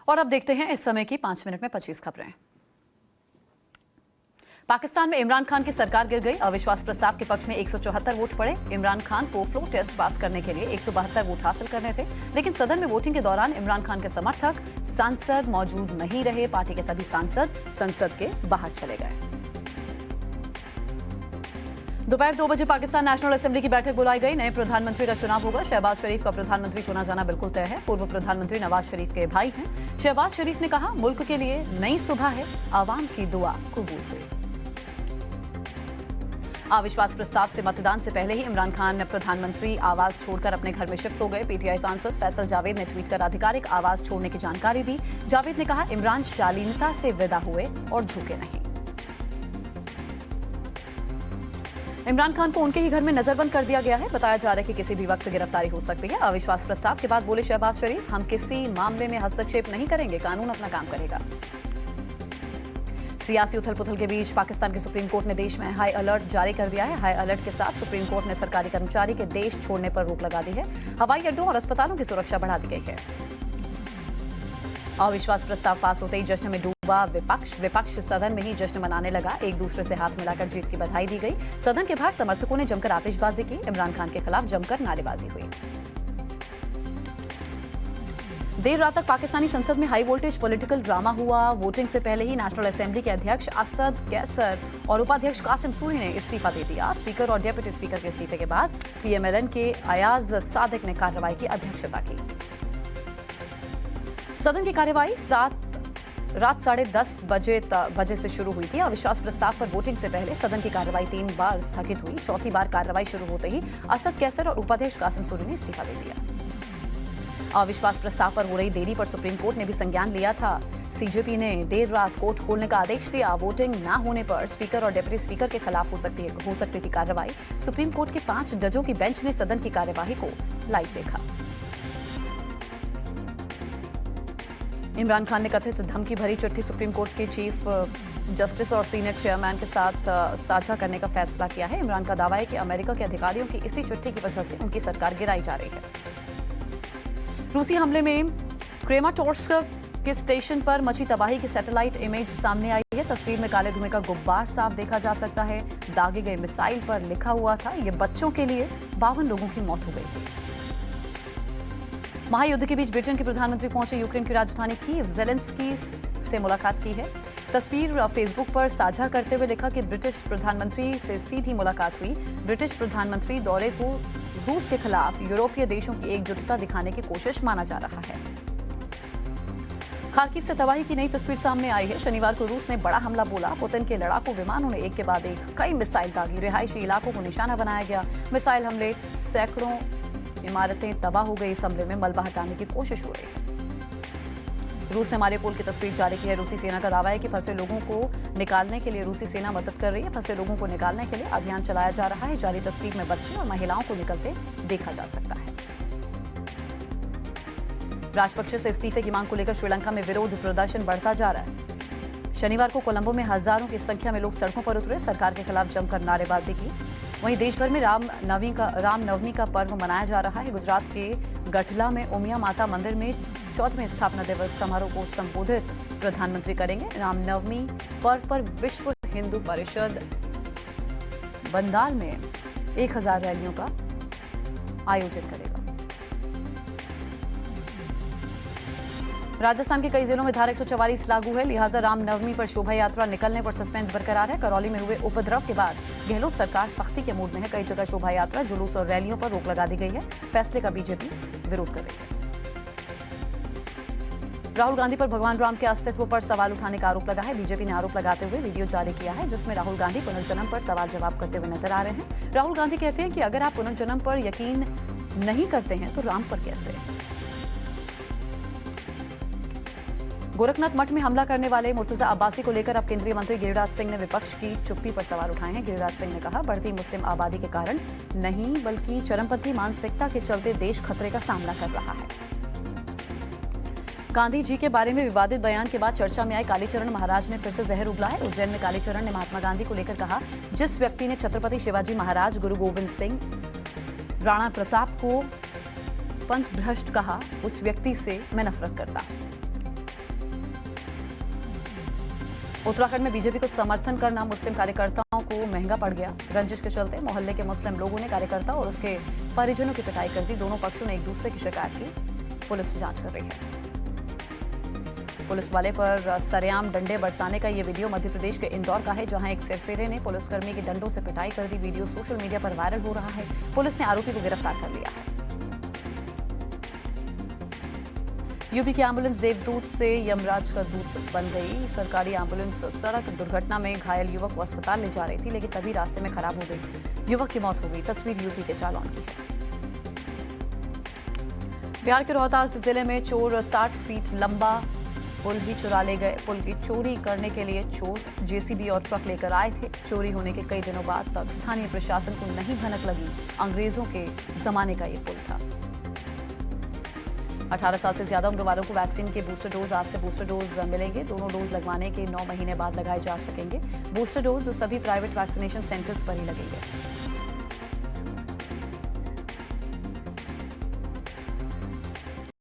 और अब देखते हैं इस समय की 5 मिनट में 25 खबरें। पाकिस्तान में इमरान खान की सरकार गिर गई। अविश्वास प्रस्ताव के पक्ष में 174 वोट पड़े। इमरान खान को फ्लो टेस्ट पास करने के लिए 172 वोट हासिल करने थे, लेकिन सदन में वोटिंग के दौरान इमरान खान के समर्थक सांसद मौजूद नहीं रहे। पार्टी के सभी सांसद संसद के बाहर चले गए। दोपहर 2 बजे पाकिस्तान नेशनल असेंबली की बैठक बुलाई गई। नए प्रधानमंत्री का चुनाव होगा। शहबाज शरीफ का प्रधानमंत्री चुना जाना बिल्कुल तय है। पूर्व प्रधानमंत्री नवाज शरीफ के भाई हैं। शहबाज शरीफ ने कहा, मुल्क के लिए नई सुबह है, आवाम की दुआ कबूल हुई। अविश्वास प्रस्ताव से मतदान से पहले ही इमरान खान प्रधानमंत्री आवास छोड़कर अपने घर में शिफ्ट हो गए। पीटीआई सांसद फैसल जावेद ने ट्वीट कर आधिकारिक आवास छोड़ने की जानकारी दी। जावेद ने कहा, इमरान शालीनता से विदा हुए और झुके नहीं। इमरान खान को उनके ही घर में नजरबंद कर दिया गया है। बताया जा रहा है कि किसी भी वक्त गिरफ्तारी हो सकती है। अविश्वास प्रस्ताव के बाद बोले शहबाज शरीफ, हम किसी मामले में हस्तक्षेप नहीं करेंगे, कानून अपना काम करेगा। सियासी उथल पुथल के बीच पाकिस्तान के सुप्रीम कोर्ट ने देश में हाई अलर्ट जारी कर दिया है। हाई अलर्ट के साथ सुप्रीम कोर्ट ने सरकारी कर्मचारी के देश छोड़ने पर रोक लगा दी है। हवाई अड्डों और अस्पतालों की सुरक्षा बढ़ा दी गई है। अविश्वास प्रस्ताव पास होते ही जश्न में डूबा विपक्ष सदन में ही जश्न मनाने लगा। एक दूसरे से हाथ मिलाकर जीत की बधाई दी गई। सदन के बाहर समर्थकों ने जमकर आतिशबाजी की। इमरान खान के खिलाफ जमकर नारेबाजी हुई। देर रात तक पाकिस्तानी संसद में हाई वोल्टेज पॉलिटिकल ड्रामा हुआ। वोटिंग से पहले ही नेशनल असेंबली के अध्यक्ष असद कैसर और उपाध्यक्ष कासिम सूरी ने इस्तीफा दे दिया। स्पीकर और डेप्यूटी स्पीकर के इस्तीफे के बाद पीएमएलएन के अयाज सादिक ने कार्रवाई की अध्यक्षता की। सदन की कार्यवाही रात 10:30 बजे से शुरू हुई थी। अविश्वास प्रस्ताव पर वोटिंग से पहले सदन की कार्यवाही 3 बार स्थगित हुई। चौथी बार कार्यवाही शुरू होते ही असद कैसर और उपाध्यक्ष कासिम सूरी ने इस्तीफा दे दिया। अविश्वास प्रस्ताव पर हो रही देरी पर सुप्रीम कोर्ट ने भी संज्ञान लिया था। सीजेपी ने देर रात कोर्ट खोलने का आदेश दिया। वोटिंग न होने पर स्पीकर और डेप्यूटी स्पीकर के खिलाफ हो सकती थी कार्रवाई। सुप्रीम कोर्ट के 5 जजों की बेंच ने सदन की कार्यवाही को लाइव देखा। इमरान खान ने कथित धमकी भरी चिट्ठी सुप्रीम कोर्ट के चीफ जस्टिस और सीनेट चेयरमैन के साथ साझा करने का फैसला किया है। इमरान का दावा है कि अमेरिका के अधिकारियों की इसी चिट्ठी की वजह से उनकी सरकार गिराई जा रही है। रूसी हमले में क्रेमाटोर्स्क के स्टेशन पर मची तबाही की सैटेलाइट इमेज सामने आई है। तस्वीर में काले धुएं का गुब्बार साफ देखा जा सकता है। दागे गए मिसाइल पर लिखा हुआ था, ये बच्चों के लिए 52 लोगों की मौत हो गई थी। महायुद्ध के बीच ब्रिटेन के प्रधानमंत्री पहुंचे यूक्रेन की राजधानी कीव। ज़ेलेंस्की से मुलाकात की है। तस्वीर फेसबुक पर साझा करते हुए लिखा कि ब्रिटिश प्रधानमंत्री से सीधी मुलाकात हुई। ब्रिटिश प्रधानमंत्री दौरे को रूस के खिलाफ यूरोपीय देशों की एकजुटता दिखाने की कोशिश माना जा रहा है। खार्किव से तबाही की नई तस्वीर सामने आई है। शनिवार को रूस ने बड़ा हमला बोला। पुतिन के लड़ाकू विमानों ने एक के बाद एक कई मिसाइल दागी। रिहायशी इलाकों को निशाना बनाया गया। मिसाइल हमले, सैकड़ों इमारतें तबाह हो गई। इस हमले में मलबा हटाने की कोशिश हो रही है। रूस ने मारियोपोल की तस्वीर जारी की है। रूसी सेना का दावा है कि फंसे लोगों को निकालने के लिए रूसी सेना मदद कर रही है। फंसे लोगों को निकालने के लिए अभियान चलाया जा रहा है। जारी तस्वीर में बच्चे और महिलाओं को निकलते देखा जा सकता है। राजपक्षे से इस्तीफे की मांग को लेकर श्रीलंका में विरोध प्रदर्शन बढ़ता जा रहा है। शनिवार को कोलंबो में हजारों की संख्या में लोग सड़कों पर उतरे। सरकार के खिलाफ जमकर नारेबाजी की। वहीं देश भर में रामनवमी का पर्व मनाया जा रहा है। गुजरात के गठला में उमिया माता मंदिर में 14वें स्थापना दिवस समारोह को संबोधित प्रधानमंत्री करेंगे। रामनवमी पर्व पर विश्व हिंदू परिषद बंदाल में 1000 रैलियों का आयोजन करेगा। राजस्थान के कई जिलों में धारा 144 लागू है, लिहाजा रामनवमी पर शोभा यात्रा निकलने पर सस्पेंस बरकरार है। करौली में हुए उपद्रव के बाद गहलोत सरकार सख्ती के मूड में है। कई जगह शोभा यात्रा, जुलूस और रैलियों पर रोक लगा दी गई है। फैसले का बीजेपी विरोध कर रही है। राहुल गांधी पर भगवान राम के अस्तित्व पर सवाल उठाने का आरोप लगा है। बीजेपी ने आरोप लगाते हुए वीडियो जारी किया है, जिसमें राहुल गांधी पुनर्जन्म पर सवाल जवाब करते हुए नजर आ रहे हैं। राहुल गांधी कहते हैं कि अगर आप पुनर्जन्म पर यकीन नहीं करते हैं तो राम पर कैसे। गोरखनाथ मठ में हमला करने वाले मुर्तुजा अब्बासी को लेकर अब केंद्रीय मंत्री गिरिराज सिंह ने विपक्ष की चुप्पी पर सवाल उठाए हैं। गिरिराज सिंह ने कहा, बढ़ती मुस्लिम आबादी के कारण नहीं बल्कि चरमपंथी मानसिकता के चलते देश खतरे का सामना कर रहा है। गांधी जी के बारे में विवादित बयान के बाद चर्चा में आए कालीचरण महाराज ने फिर से जहर उगला है। उज्जैन में कालीचरण ने महात्मा गांधी को लेकर कहा, जिस व्यक्ति ने छत्रपति शिवाजी महाराज, गुरु गोविंद सिंह, राणा प्रताप को पंथ भ्रष्ट कहा, उस व्यक्ति से मैं नफरत करता हूं। उत्तराखंड में बीजेपी को समर्थन करना मुस्लिम कार्यकर्ताओं को महंगा पड़ गया। रंजिश के चलते मोहल्ले के मुस्लिम लोगों ने कार्यकर्ता और उसके परिजनों की पिटाई कर दी। दोनों पक्षों ने एक दूसरे की शिकायत की। पुलिस जांच कर रही है। पुलिस वाले पर सरेआम डंडे बरसाने का ये वीडियो मध्य प्रदेश के इंदौर का है, जहां एक सिरफिरे ने पुलिसकर्मी की डंडों से पिटाई कर दी। वीडियो सोशल मीडिया पर वायरल हो रहा है। पुलिस ने आरोपी को गिरफ्तार कर लिया है। यूपी की एम्बुलेंस देवदूत से यमराज का दूत बन गई। सरकारी एम्बुलेंस सड़क दुर्घटना में घायल युवक को अस्पताल ले जा रही थी, लेकिन तभी रास्ते में खराब हो गई। युवक की मौत हो गई। तस्वीर यूपी के जालौन की है। बिहार के रोहतास जिले में चोर 60 फीट लंबा पुल भी चुरा ले गए। पुल की चोरी करने के लिए चोर जेसीबी और ट्रक लेकर आए थे। चोरी होने के कई दिनों बाद तक स्थानीय प्रशासन को नहीं भनक लगी। अंग्रेजों के जमाने का ये पुल था। 18 साल से ज्यादा उम्र वालों को वैक्सीन के बूस्टर डोज आज से बूस्टर डोज मिलेंगे। दोनों डोज लगवाने के 9 महीने बाद लगाए जा सकेंगे। बूस्टर डोज सभी प्राइवेट वैक्सीनेशन सेंटर्स पर ही लगेंगे।